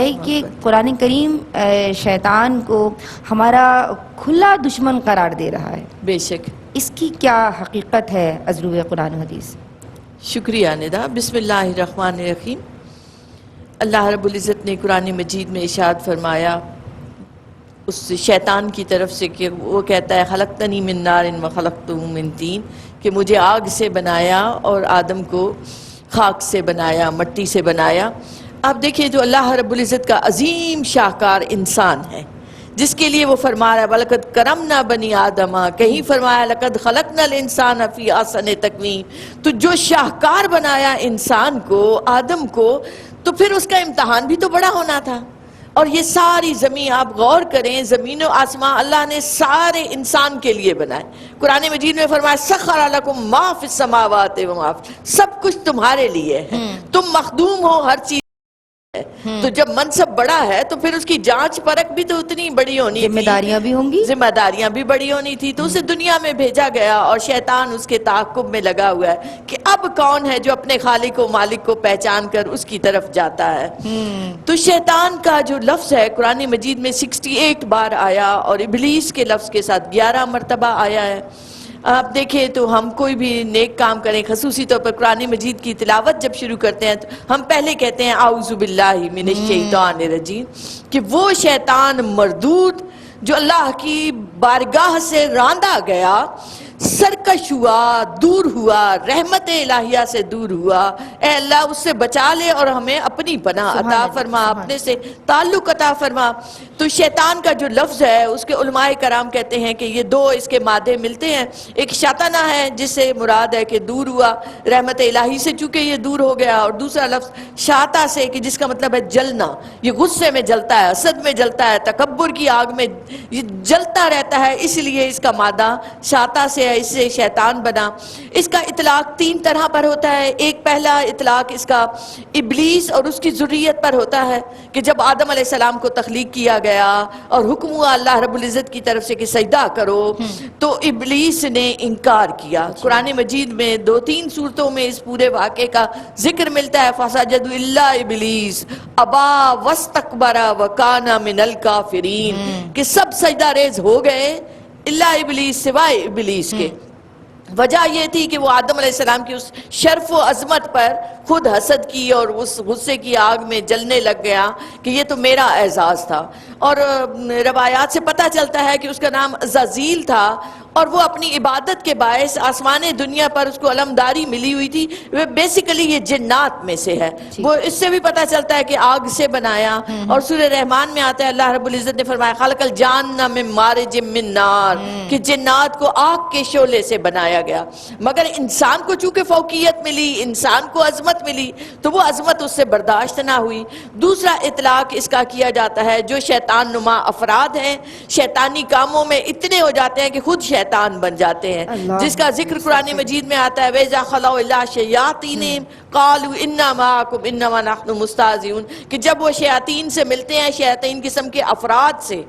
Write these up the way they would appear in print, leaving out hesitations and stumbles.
ہے کہ قرآن کریم شیطان کو ہمارا کھلا دشمن قرار دے رہا ہے. بے شک. اس کی کیا حقیقت ہے از روئے قرآن و حدیث؟ شکریہ ندا. بسم اللہ الرحمن الرحیم. اللہ رب العزت نے قرآن مجید میں ارشاد فرمایا اس شیطان کی طرف سے کہ وہ کہتا ہے خلقتنی من نار و خلقتہ من طین، کہ مجھے آگ سے بنایا اور آدم کو خاک سے بنایا، مٹی سے بنایا. آپ دیکھیں جو اللہ رب العزت کا عظیم شاہکار انسان ہے جس کے لیے وہ فرما رہا ہے وَلَقَدْ كَرَمْنَا بَنِي آدَمَ، کہیں فرمایا لَقَدْ خَلَقْنَا الْإِنسَانَ فِي أَحْسَنِ تَقْوِيمٍ. تو جو شاہکار بنایا انسان کو، آدم کو، تو پھر اس کا امتحان بھی تو بڑا ہونا تھا. اور یہ ساری زمین آپ غور کریں، زمین و آسمان اللہ نے سارے انسان کے لیے بنائے. قرآن مجید میں فرمایا سَخَّرَ لَكُم مَّا فِي السَّمَاوَاتِ وَمَا فِي، سب کچھ تمہارے لیے ہے، تم مخدوم ہو ہر چیز. تو جب منصب بڑا ہے تو پھر اس کی جانچ پرکھ بھی تو اتنی بڑی ہونی تھی، ذمہ داریاں بھی ہوں گی، ذمہ داریاں بھی بڑی ہونی تھی. تو اسے دنیا میں بھیجا گیا اور شیطان اس کے تعاقب میں لگا ہوا ہے کہ اب کون ہے جو اپنے خالق و مالک کو پہچان کر اس کی طرف جاتا ہے. تو شیطان کا جو لفظ ہے قرآن مجید میں 68 بار آیا اور ابلیس کے لفظ کے ساتھ 11 مرتبہ آیا ہے. آپ دیکھیں تو ہم کوئی بھی نیک کام کریں، خصوصی طور پر قرآن مجید کی تلاوت جب شروع کرتے ہیں تو ہم پہلے کہتے ہیں اعوذ باللہ من الشیطان الرجیم، کہ وہ شیطان مردود جو اللہ کی بارگاہ سے راندا گیا، سرکش ہوا، دور ہوا، رحمت الہیہ سے دور ہوا. اے اللہ اس سے بچا لے اور ہمیں اپنی پناہ عطا فرما، اپنے سے تعلق عطا فرما. تو شیطان کا جو لفظ ہے اس کے علماء کرام کہتے ہیں کہ یہ دو اس کے مادے ملتے ہیں. ایک شاطنہ ہے جس سے مراد ہے کہ دور ہوا رحمت الہی سے چونکہ یہ دور ہو گیا، اور دوسرا لفظ شاطا سے کہ جس کا مطلب ہے جلنا، یہ غصے میں جلتا ہے، حسد میں جلتا ہے، تکبر کی آگ میں یہ جلتا رہتا ہے، اس لیے اس کا مادہ شاطا سے ہے، اس سے شیطان بنا. اس کا اطلاق 3 طرح پر ہوتا ہے. ایک پہلا اطلاق اس کا ابلیس اور اس کی ذریت پر ہوتا ہے کہ جب آدم علیہ السلام کو تخلیق کیا گیا اور حکم ہوا اللہ رب العزت کی طرف سے کہ سجدہ کرو، تو ابلیس نے انکار کیا. قرآن مجید میں 2-3 صورتوں میں اس پورے واقعے کا ذکر ملتا ہے. فَسَجَدُوا إِلَّا إِبْلِيسَ أَبَىٰ وَاسْتَكْبَرَ وَكَانَ مِنَ الْكَافِرِينَ، کہ سب سجدہ ریز ہو گئے الا ابلیس، سوائے ابلیس کے. وجہ یہ تھی کہ وہ آدم علیہ السلام کی اس شرف و عظمت پر خود حسد کی اور اس غصے کی آگ میں جلنے لگ گیا کہ یہ تو میرا اعزاز تھا. اور روایات سے پتہ چلتا ہے کہ اس کا نام عزازیل تھا، اور وہ اپنی عبادت کے باعث آسمان دنیا پر اس کو علمداری ملی ہوئی تھی. وہ بیسیکلی یہ جنات میں سے ہے. وہ اس سے بھی پتہ چلتا ہے کہ آگ سے بنایا. اور سورہ رحمان میں آتا ہے اللہ رب العزت نے فرمایا خلق الجان من مارج من نار، کہ جنات کو آگ کے شعلے سے بنایا گیا. مگر انسان کو چونکہ فوقیت ملی، انسان کو عظمت ملی، تو وہ عظمت اس سے برداشت نہ ہوئی. دوسرا اطلاق اس کا کیا جاتا ہے جو شیطان نما افراد ہیں، شیطانی کاموں میں اتنے ہو جاتے ہیں کہ خود شیطان بن جاتے ہیں، جس کا ذکر قرآن مجید میں آتا ہے وَإِذَا خَلَوْا إِلَىٰ شَيَاطِينِهِمْ قَالُوا إِنَّا مَعَكُمْ إِنَّمَا نَحْنُ مُسْتَهْزِئُونَ، کہ جب وہ شیاطین سے ملتے ہیں، شیاطین قسم کے افراد سے،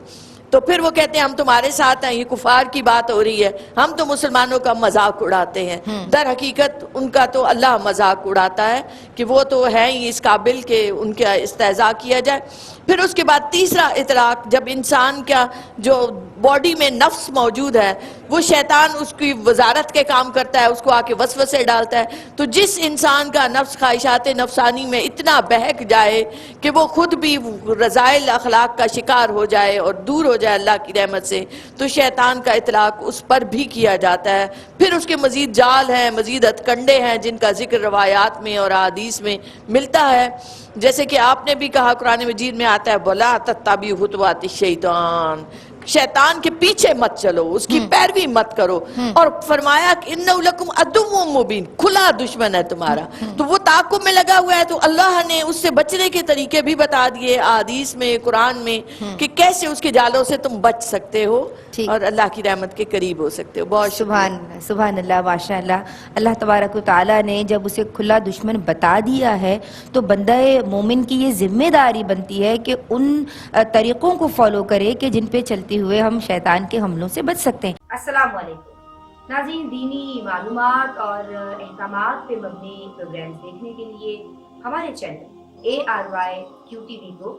تو پھر وہ کہتے ہیں ہم تمہارے ساتھ ہیں. یہ کفار کی بات ہو رہی ہے، ہم تو مسلمانوں کا مذاق اڑاتے ہیں. در حقیقت ان کا تو اللہ مذاق اڑاتا ہے کہ وہ تو ہے ہی اس قابل کہ ان کا استہزاء کیا جائے. پھر اس کے بعد تیسرا اطلاق، جب انسان کا جو باڈی میں نفس موجود ہے، وہ شیطان اس کی وزارت کے کام کرتا ہے، اس کو آ کے وسوسے ڈالتا ہے. تو جس انسان کا نفس خواہشات نفسانی میں اتنا بہک جائے کہ وہ خود بھی رذائل اخلاق کا شکار ہو جائے اور دور ہو جائے اللہ کی رحمت سے، تو شیطان کا اطلاق اس پر بھی کیا جاتا ہے. پھر اس کے مزید جال ہیں، مزید ہتھکنڈے ہیں جن کا ذکر روایات میں اور احادیث میں ملتا ہے. جیسے کہ آپ نے بھی کہا قرآن مجید میں آتا ہے وَلَا تَتَّبِعُوا خُطُوَاتِ الشَّيْطَانِ، شیطان کے پیچھے مت چلو، اس کی پیروی مت کرو. اور فرمایا کہ اِنَّهُ لَكُمْ عَدُوٌّ مُّبِينٌ، کھلا دشمن ہے تمہارا. تو وہ تعاقب میں لگا ہوا ہے، تو اللہ نے اس سے بچنے کے طریقے بھی بتا دیے احادیث میں، قرآن میں، کہ کیسے اس کے جالوں سے تم بچ سکتے ہو اور اللہ کی رحمت کے قریب ہو سکتے ہو. بہت شکریہ. سبحان اللہ، ماشاء اللہ. اللہ تبارک و تعالیٰ نے جب اسے کھلا دشمن بتا دیا ہے تو بندہ مومن کی یہ ذمہ داری بنتی ہے کہ ان طریقوں کو فالو کرے کہ جن پہ چلتے ہوئے ہم شیطان کے حملوں سے بچ سکتے ہیں. السلام علیکم ناظرین، دینی معلومات اور احکامات پہ مبنی پروگرامز دیکھنے کے لیے ہمارے چینل ARY QTV کو